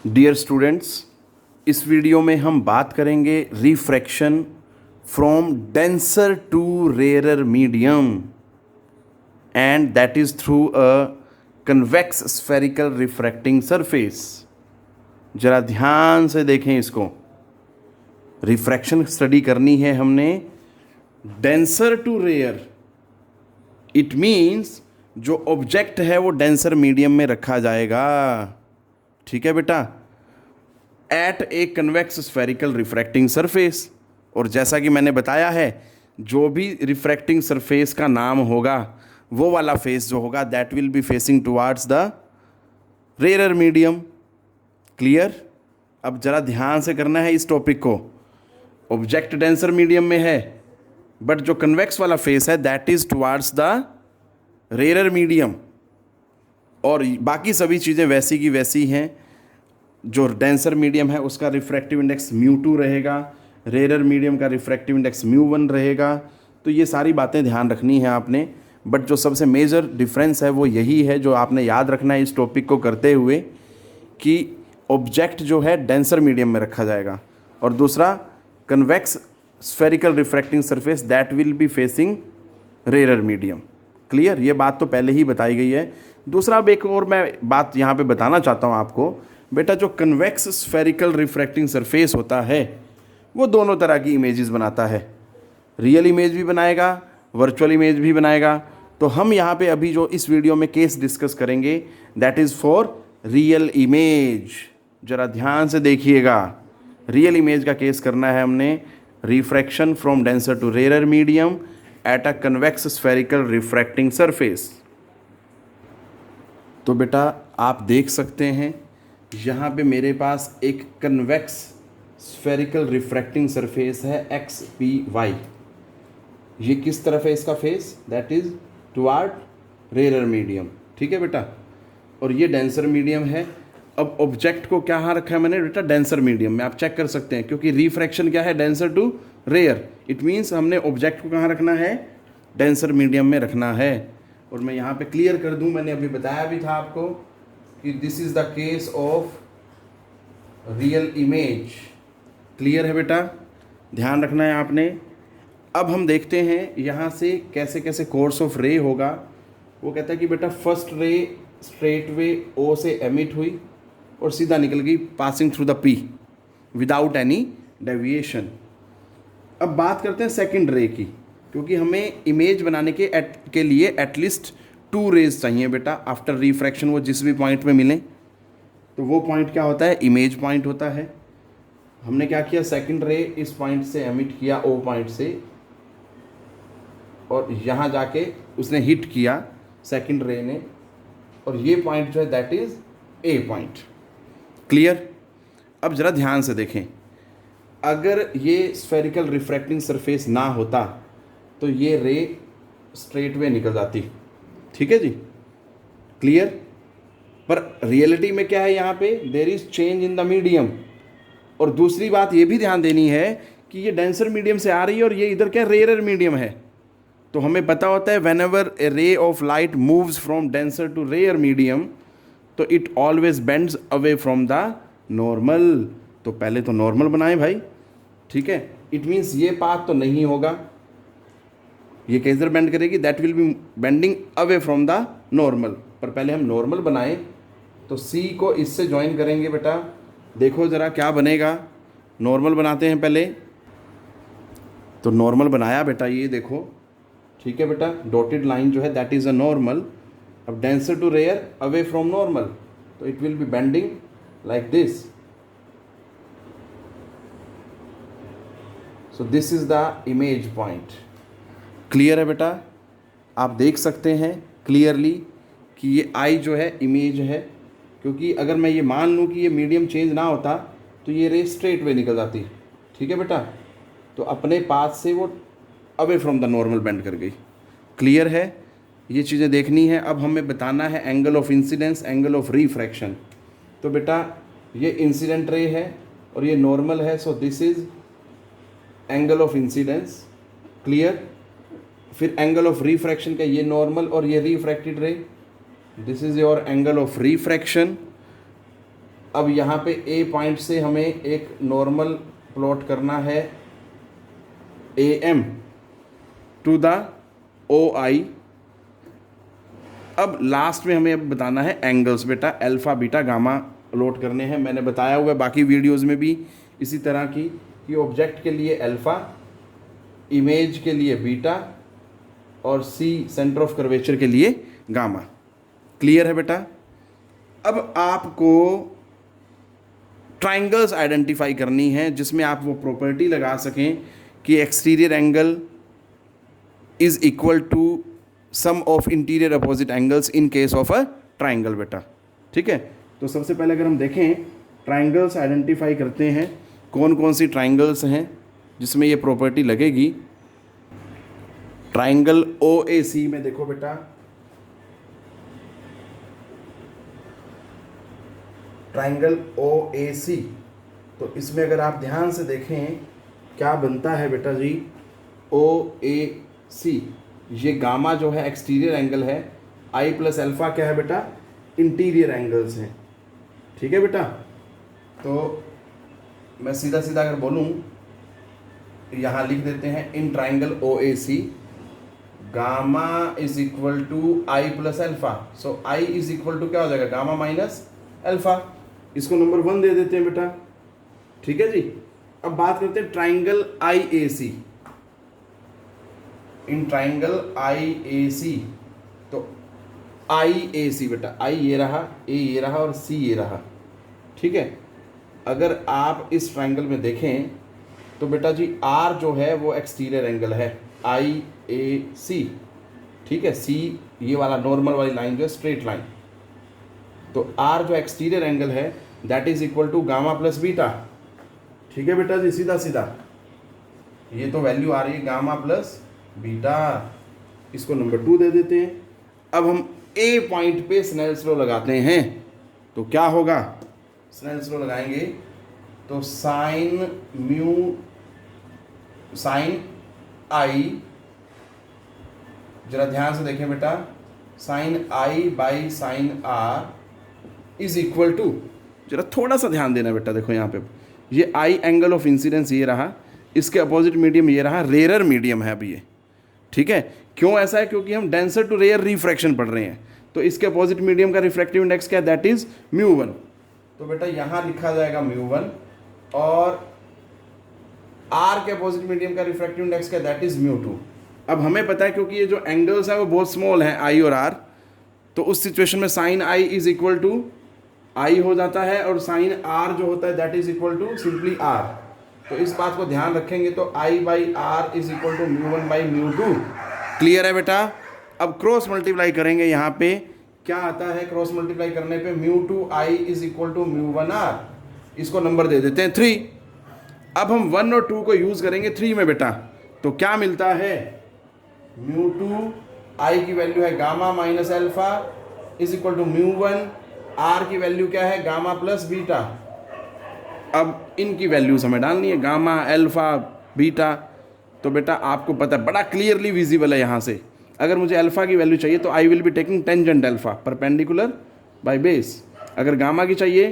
Dear students, इस video में हम बात करेंगे refraction from denser to rarer medium and that is through a convex spherical refracting surface. ज़रा ध्यान से देखें इसको। रिफ्रैक्शन स्टडी करनी है हमने denser to rare. It means जो ऑब्जेक्ट है वो डेंसर मीडियम में रखा जाएगा। ठीक है बेटा, at a convex spherical refracting surface. और जैसा कि मैंने बताया है, जो भी रिफ्रैक्टिंग सरफेस का नाम होगा वो वाला फेस जो होगा that will be facing towards the rarer medium. Clear? अब ज़रा ध्यान से करना है इस टॉपिक को। ऑब्जेक्ट डेंसर मीडियम में है बट जो कन्वेक्स वाला फेस है that is towards the rarer medium, और बाकी सभी चीज़ें वैसी की वैसी हैं। जो डेंसर मीडियम है उसका रिफ्रैक्टिव इंडेक्स μ2 रहेगा, रेयरर मीडियम का रिफ्रैक्टिव इंडेक्स μ1 रहेगा। तो ये सारी बातें ध्यान रखनी है आपने, बट जो सबसे मेजर डिफरेंस है वो यही है जो आपने याद रखना है इस टॉपिक को करते हुए कि ऑब्जेक्ट जो है डेंसर मीडियम में रखा जाएगा और दूसरा convex spherical refracting surface that will be facing rarer medium. Clear? ये बात तो पहले ही बताई गई है। दूसरा अब एक और मैं बात यहाँ पे बताना चाहता हूँ आपको। बेटा, जो कन्वेक्स स्फेरिकल रिफ्रैक्टिंग सरफेस होता है वो दोनों तरह की इमेजेस बनाता है। रियल इमेज भी बनाएगा, वर्चुअल इमेज भी बनाएगा। तो हम यहाँ पे अभी जो इस वीडियो में केस डिस्कस करेंगे that is for real image. ज़रा ध्यान से देखिएगा, रियल इमेज का केस करना है हमने। Refraction from denser to rarer medium at a convex spherical refracting surface. तो बेटा आप देख सकते हैं यहाँ पे मेरे पास एक कन्वेक्स स्फेरिकल रिफ्रैक्टिंग सरफेस है XPY। ये किस तरफ है इसका face? That is toward rarer medium. ठीक है बेटा, और ये डेंसर मीडियम है। अब ऑब्जेक्ट को क्या हाँ रखा है मैंने बेटा? डेंसर मीडियम में। आप चेक कर सकते हैं क्योंकि रिफ्रैक्शन क्या है? Denser to rare. It means हमने ऑब्जेक्ट को कहाँ रखना है? डेंसर मीडियम में रखना है। और मैं यहाँ पे क्लियर कर दूँ, मैंने अभी बताया भी था आपको कि this is the case of real image. Clear है बेटा? ध्यान रखना है आपने। अब हम देखते हैं यहाँ से कैसे कैसे कोर्स ऑफ रे होगा। वो कहता है कि बेटा first ray straight way O से एमिट हुई और सीधा निकल गई passing through the P without any deviation. अब बात करते हैं सेकंड रे की, क्योंकि हमें इमेज बनाने के लिए एटलीस्ट 2 रेज चाहिए बेटा। आफ्टर रिफ्रैक्शन वो जिस भी पॉइंट में मिलें तो वो पॉइंट क्या होता है? इमेज पॉइंट होता है। हमने क्या किया? सेकंड रे इस पॉइंट से एमिट किया O पॉइंट से, और यहाँ जाके उसने हिट किया सेकंड रे ने, और ये पॉइंट जो है that is A point. Clear? अब ज़रा ध्यान से देखें, अगर ये स्फेरिकल रिफ्रैक्टिंग सरफेस ना होता तो ये रे स्ट्रेट वे निकल जाती। ठीक है जी? क्लियर? पर रियलिटी में क्या है यहाँ पे? There is change in the medium. और दूसरी बात ये भी ध्यान देनी है कि ये डेंसर मीडियम से आ रही है और ये इधर क्या? रेयरर मीडियम है। तो हमें पता होता है when ever a ray of light moves from denser to rare medium तो it always bends away from the normal. तो पहले तो नॉर्मल बनाएं भाई। ठीक है? इट मीन्स ये पाथ तो नहीं होगा, ये किधर बेंड करेगी? That will be bending away from the normal. पर पहले हम नॉर्मल बनाएं तो C को इससे ज्वाइन करेंगे बेटा। देखो ज़रा क्या बनेगा। नॉर्मल बनाते हैं पहले। तो नॉर्मल बनाया बेटा, ये देखो। ठीक है बेटा, डॉटेड लाइन जो है दैट इज़ अ नॉर्मल। अब denser to rare away from normal, तो it will be bending like this. So this is the image point. Clear है बेटा? आप देख सकते हैं क्लियरली कि ये I जो है इमेज है, क्योंकि अगर मैं ये मान लूँ कि ये मीडियम चेंज ना होता तो ये रे स्ट्रेट वे निकल जाती। ठीक है बेटा? तो अपने पाथ से वो away from the normal bend कर गई। क्लियर है? ये चीज़ें देखनी है। अब हमें बताना है angle of incidence, angle of refraction. तो बेटा ये इंसिडेंट रे है और ये नॉर्मल है, सो this is angle of incidence. Clear? फिर एंगल ऑफ रिफ्रैक्शन का ये नॉर्मल और ये रिफ्रैक्टेड रे, this is your angle of refraction. अब यहाँ पे ए पॉइंट से हमें एक नॉर्मल प्लॉट करना है ए एम टू द ओ आई। अब लास्ट में हमें अब बताना है एंगल्स बेटा, अल्फा बीटा गामा प्लॉट करने हैं। मैंने बताया हुआ है बाकी वीडियोस में भी इसी तरह की कि ऑब्जेक्ट के लिए अल्फा, इमेज के लिए बीटा और सी सेंटर ऑफ कर्वेचर के लिए गामा। क्लियर है बेटा? अब आपको ट्राइंगल्स आइडेंटिफाई करनी है जिसमें आप वो प्रॉपर्टी लगा सकें कि exterior angle is equal to sum of interior opposite angles in case of a triangle बेटा। ठीक है, तो सबसे पहले अगर हम देखें ट्राइंगल्स आइडेंटिफाई करते हैं, कौन कौन सी ट्राइंगल्स हैं जिसमें ये प्रॉपर्टी लगेगी। ट्राइंगल ओ ए सी में देखो बेटा, ट्राइंगल ओ ए सी, तो इसमें अगर आप ध्यान से देखें क्या बनता है बेटा जी, ओ ए सी, ये गामा जो है एक्सटीरियर एंगल है, आई प्लस अल्फा क्या है बेटा, इंटीरियर एंगल्स हैं। ठीक है बेटा, तो मैं सीधा सीधा अगर बोलूँ यहाँ लिख देते हैं in triangle O A C gamma is equal to I plus alpha. So I is equal to क्या हो जाएगा, गामा माइनस अल्फा। इसको नंबर 1 दे देते हैं बेटा। ठीक है जी, अब बात करते हैं triangle I A C. In triangle I ए सी, तो आई ए सी बेटा, आई ये रहा, ए ये रहा और सी ये रहा। ठीक है, अगर आप इस ट्राइंगल में देखें तो बेटा जी आर जो है वो एक्सटीरियर एंगल है, आई ए सी। ठीक है, सी ये वाला नॉर्मल वाली लाइन जो है स्ट्रेट लाइन, तो आर जो एक्सटीरियर एंगल है that is equal to gamma plus beta. ठीक है बेटा जी, सीधा सीधा ये तो वैल्यू आ रही है गामा प्लस बीटा, इसको नंबर 2 दे देते हैं। अब हम ए पॉइंट पे स्नेल्स लॉ लगाते हैं, तो क्या होगा, स्नेल्स लॉ लगाएंगे तो साइन म्यू साइन आई, जरा ध्यान से देखें बेटा, sine I by sine R is equal to, जरा थोड़ा सा ध्यान देना बेटा, देखो यहाँ पे ये आई एंगल ऑफ इंसिडेंस ये रहा, इसके अपोजिट मीडियम ये रहा, रेयर मीडियम है अभी ये। ठीक है, क्यों ऐसा है, क्योंकि हम डेंसर टू रेयर रिफ्रैक्शन पढ़ रहे हैं, तो इसके अपोजिट मीडियम का रिफ्रैक्टिव इंडेक्स क्या है, दैट इज μ1। तो बेटा यहाँ लिखा जाएगा μ1 और आर के अपोजिट मीडियम का रिफ्रैक्टिव इंडेक्स क्या है, दैट इज μ2। अब हमें पता है क्योंकि ये जो एंगल्स है वो बहुत स्मॉल हैं आई और आर, तो उस सिचुएशन में sine I is equal to I हो जाता है और साइन आर जो होता है that is equal to simply R. तो इस बात को ध्यान रखेंगे, तो I by R is equal to μ1 by μ2। Clear है बेटा? अब क्रॉस मल्टीप्लाई करेंगे, यहाँ पे क्या आता है क्रॉस मल्टीप्लाई करने पे, μ2 आई इज इक्वल टू μ1 आर, इसको नंबर दे देते हैं 3। अब हम 1 और 2 को यूज़ करेंगे 3 में बेटा, तो क्या मिलता है, μ2 आई की वैल्यू है gamma minus alpha is equal to μ1, R की वैल्यू क्या है, गामा प्लस बीटा। अब इनकी वैल्यूज हमें डालनी है, गामा अल्फा बीटा, तो बेटा आपको पता है बड़ा क्लियरली विजिबल है यहाँ से। अगर मुझे अल्फा की वैल्यू चाहिए तो I will be taking tangent alpha perpendicular by base. अगर गामा की चाहिए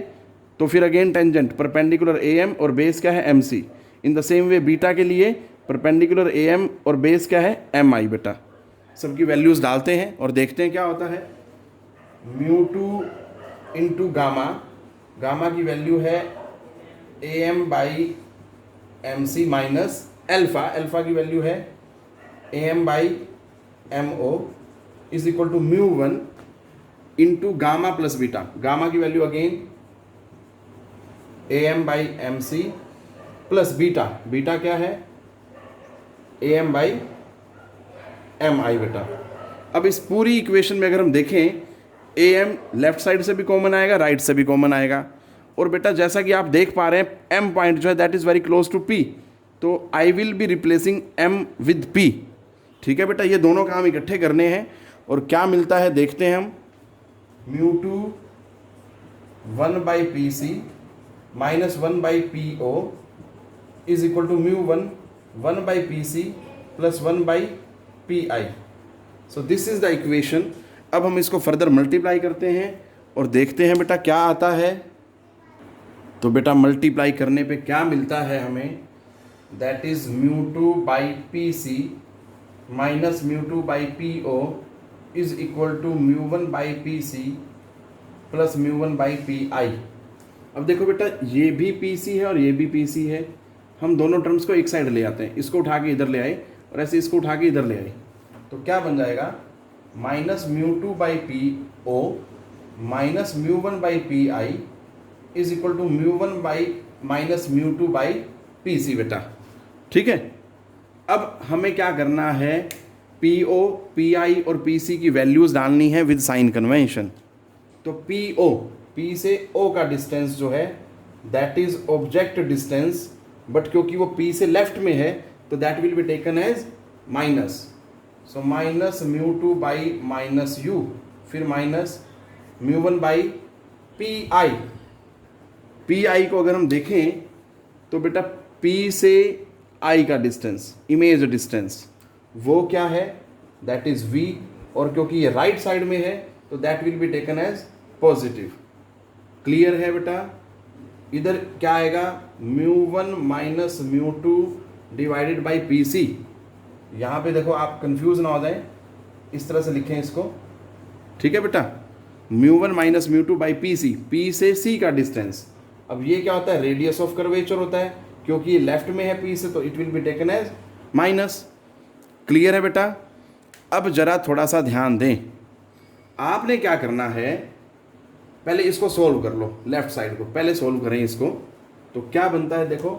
तो फिर again tangent perpendicular A M और बेस क्या है M C. In the same way beta के लिए परपेंडिकुलर ए एम और बेस क्या है एम आई। बेटा सबकी वैल्यूज़ डालते हैं और देखते हैं क्या होता है। μ2 इंटू गामा, गामा की वैल्यू है A M by M C minus alpha, alpha की वैल्यू है A M by M O is equal to μ1 into gamma plus beta. Gamma की value again A M by M C plus beta, beta क्या है A M by M I. बेटा अब इस पूरी equation में अगर हम देखें, ए एम लेफ्ट साइड से भी कॉमन आएगा, राइट से भी कॉमन आएगा, और बेटा जैसा कि आप देख पा रहे हैं एम पॉइंट जो है that is very close to P, तो I will be replacing M with P. ठीक है बेटा, ये दोनों काम इकट्ठे करने हैं और क्या मिलता है देखते हैं हम। μ2 1 by P C minus 1 by P O is equal to μ1 1 by P C plus 1 by P I. So this is the equation. अब हम इसको फर्दर मल्टीप्लाई करते हैं और देखते हैं बेटा क्या आता है। तो बेटा मल्टीप्लाई करने पे क्या मिलता है हमें, that is μ2 by P C minus μ2 by P O is equal to μ1 by P C plus μ1 by P I. अब देखो बेटा ये भी पी सी है और ये भी पी सी है, हम दोनों टर्म्स को एक साइड ले आते हैं, इसको उठा के इधर ले आए और ऐसे इसको उठा के इधर ले आए, तो क्या बन जाएगा minus μ2 by P O minus μ1 by P I is equal to μ1 by minus μ2 by P C बेटा। ठीक है, अब हमें क्या करना है, पी ओ पी आई और पी सी की वैल्यूज़ डालनी है विद साइन कन्वेंशन। तो पी ओ, पी से ओ का डिस्टेंस जो है that is object distance, but क्योंकि वो पी से लेफ्ट में है तो that will be taken as minus, so minus μ2 by minus U, फिर minus μ1 by P I. P I को अगर हम देखें तो बेटा पी से आई का डिस्टेंस, इमेज डिस्टेंस, वो क्या है, दैट इज v, और क्योंकि ये राइट साइड में है तो that will be taken as positive. Clear है बेटा, इधर क्या आएगा μ1 minus μ2 divided by P C. यहाँ पे देखो आप कंफ्यूज ना हो जाए, इस तरह से लिखें इसको। ठीक है बेटा, μ1 minus μ2 by P C, P से सी का डिस्टेंस। अब ये क्या होता है, रेडियस ऑफ कर्वेचर होता है, क्योंकि ये लेफ्ट में है पी से तो it will be taken as minus. Clear है बेटा, अब जरा थोड़ा सा ध्यान दें, आपने क्या करना है, पहले इसको सोल्व कर लो, लेफ्ट साइड को पहले सोल्व करें इसको। तो क्या बनता है देखो,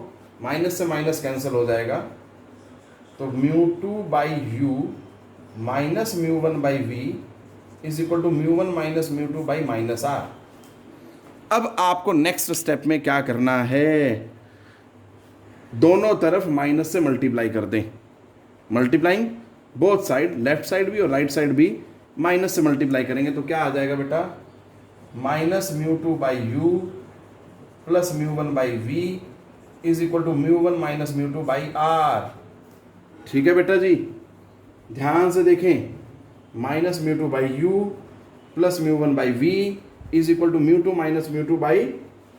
माइनस से माइनस कैंसिल हो जाएगा, तो μ2 by U minus μ1 by V is equal to μ1 minus μ2 by minus R. अब आपको नेक्स्ट स्टेप में क्या करना है, दोनों तरफ माइनस से मल्टीप्लाई कर दें, multiplying both side, left side भी और राइट साइड भी माइनस से मल्टीप्लाई करेंगे तो क्या आ जाएगा बेटा, minus μ2 by U plus μ1 by V is equal to μ1 minus μ2 by R. ठीक है बेटा जी, ध्यान से देखें, minus μ2 by U plus μ1 by V is equal to μ2 minus μ2 by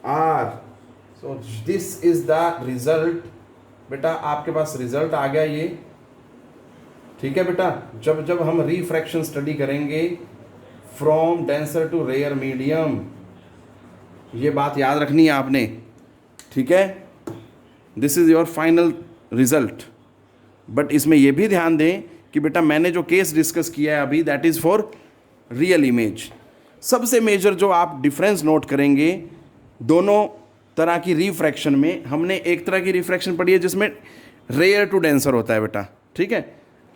R. So this is the result. बेटा आपके पास रिजल्ट आ गया ये। ठीक है बेटा, जब जब हम रिफ्रैक्शन स्टडी करेंगे from denser to rare medium, ये बात याद रखनी है आपने। ठीक है, this is your final result. But इसमें यह भी ध्यान दें कि बेटा मैंने जो केस डिस्कस किया है अभी that is for real image. सबसे मेजर जो आप डिफरेंस नोट करेंगे दोनों तरह की रिफ्रैक्शन में, हमने एक तरह की रिफ्रैक्शन पढ़ी है जिसमें रेयर टू डेंसर होता है बेटा। ठीक है,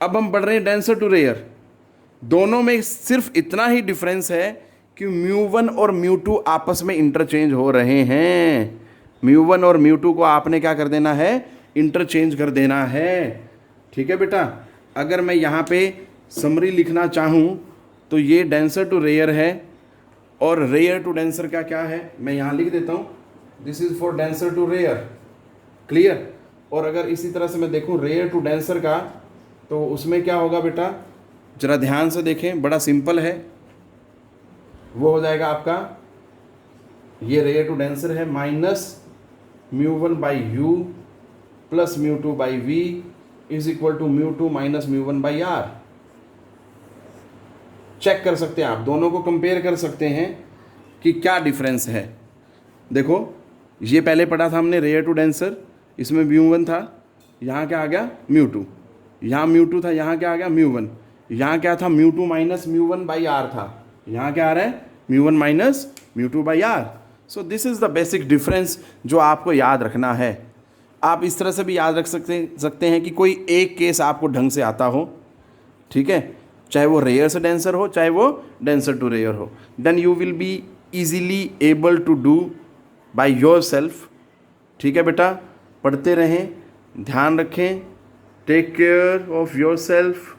अब हम पढ़ रहे हैं डेंसर टू रेयर। दोनों में सिर्फ इतना ही डिफरेंस है कि μ1 और μ2 आपस में इंटरचेंज हो रहे हैं। μ1 और μ2 को आपने क्या कर देना है, इंटरचेंज कर देना है। ठीक है बेटा, अगर मैं यहाँ पे समरी लिखना चाहूँ तो ये डेंसर टू रेयर है और रेयर टू डेंसर का क्या है, मैं यहाँ लिख देता हूँ, this is for denser to rare. Clear. और अगर इसी तरह से मैं देखूँ रेयर टू डेंसर का, तो उसमें क्या होगा बेटा, ज़रा ध्यान से देखें, बड़ा सिंपल है। वो हो जाएगा आपका, ये रेयर टू डेंसर है minus μ1 by U plus μ2 by V is equal to μ2 minus μ1 by R. Check कर सकते हैं आप, दोनों को कंपेयर कर सकते हैं कि क्या डिफरेंस है। देखो ये पहले पढ़ा था हमने रेयर टू डेंसर, इसमें μ1 था, यहाँ क्या आ गया μ2, यहाँ μ2 था, यहाँ क्या आ गया μ1, यहाँ क्या था μ2 माइनस μ1 बाई आर था, यहाँ क्या आ रहा है μ1 minus μ2 by R. So this is the basic difference जो आपको याद रखना है। आप इस तरह से भी याद रख सकते हैं कि कोई एक केस आपको ढंग से आता हो, ठीक है, चाहे वो रेयर से डेंसर हो चाहे वो डेंसर टू रेयर हो, then you will be easily able to do by yourself. ठीक है बेटा, पढ़ते रहें, ध्यान रखें, take care of your self.